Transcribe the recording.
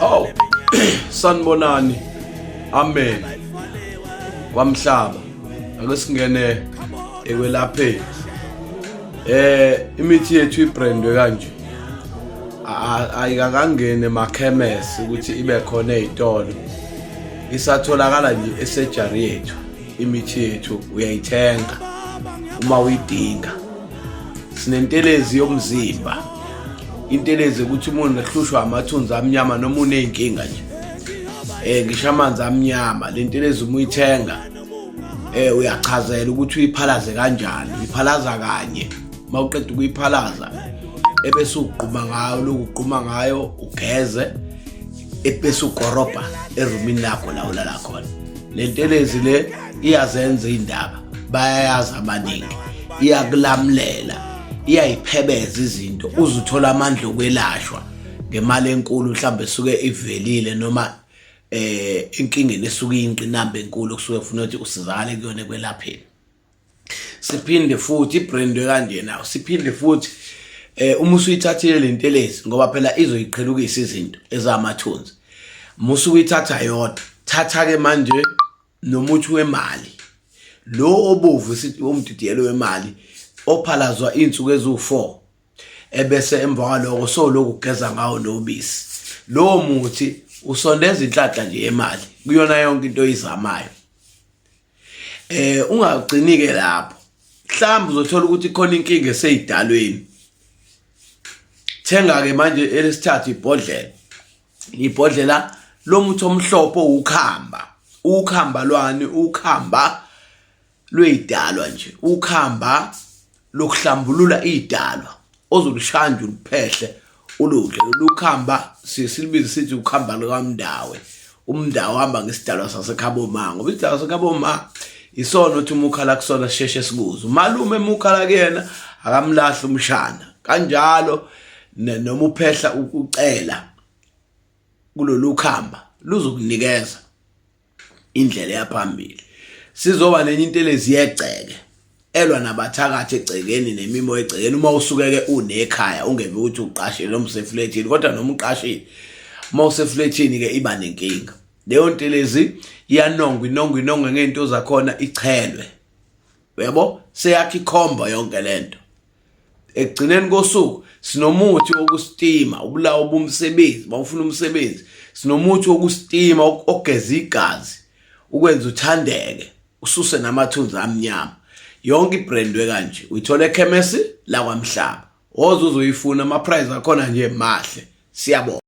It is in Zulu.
Oh, sanibonani. Amen. KwaMhlaba. Ake singene ekwelapheni. Imithi yethu ibrandwe kanje. Ayikakangene emakhemesi ukuthi ibe khona ezitolo. Isatholakala nje esurgery yethu. Imithi yethu uyayithenga uma uyidinga. Sinentelezi yomzimba. Intelezi ukuthi umuntu ehlushwa amathunzi amnyama noma uneyinkinga nje. Ngisho amanzi amnyama, lentelezi uma uyithenga uyachazela ukuthi uyiphalaze kanjani. Uyiphalaza kanye. Mawuqeda ukuyiphalaza ebese uqhuma ngayo, lokuqhuma ngayo ugeze ebese ukorobha erumini lakho la ulala khona. Lentelezi le iyazenza indaba, bayayazi abaningi. Iyakulamlela, iyayiphebeza izinto, uzuthola amandla okwelashwa ngemali enkulu mhlambe suke ivelile noma inkinga nesuke iyinqinamba enkulu kusuke ufuna ukuthi usizakale kuyona kwelapheni. Siphinde futhi ibrandwe kanje nawo, siphinde futhi uma usuyithathile lentelezi ngoba phela izoyiqhelukisa izinto ezamathunzi. Musu uyithatha yodwa, thatha ke manje nomuthi wemali. Lo obovu sithi umdidiyelo wemali ophalazwa insuku ezu4 ebese emva kwaloko so lokugeza ngawo nobisi. Lo muthi usondeza inhlanhla nje yemali kuyona yonke into oyizamayo. Ungagcini ke lapho. Mhlawumbe uzothola ukuthi khona inkinga eseyidalweni. Thenga ke manje elesithathu ibhodlela. Ibhodlela lomuthi omhlophe ukhamba. Ukhamba lwani? Ukhamba lweyidalwa nje. Ukhamba lokuhlambulula idalwa. Ozolushanja uliphehle uludle. Lukhamba silibiza sithi ukhamba likaMndawe. Umndawo hamba ngesidalwa saseKhabomanga. Ngoba isidalwa saseKhabomanga isona uthi umukhala kusona sheshe sikuzo. Malume emukhala kuyena akamlahla umshana. Kanjalo noma uphehla ucela kulolu khamba luzokunikeza indlela yaphambili. Sizoba nenye intelezi yegceke elwa nabathakathi egcekeni nemimo egcekeni. Uma usukeke unekhaya ungeve ukuthi uqashile noma usefletini, kodwa noma uqashile uma usefletini ke iba nenkinga. Leyo ntelezi inonga ngento zakhona ichelwe. Uyabo? Seyakhi ikhomba yonke lento. Ekugcineni kosuku sinomuthi wokustima, ubulawo bomsebenzi, bawufuna umsebenzi. Sinomuthi wokustima ogeza igazi, ukwenza uthandeke, ususe namathunzi amnyama. Yonke ibrandwe kanje uyithola ekhemesi la KwaMhlaba. Ozo uzoyifuna ama price akhona nje mahle. Siyabonga.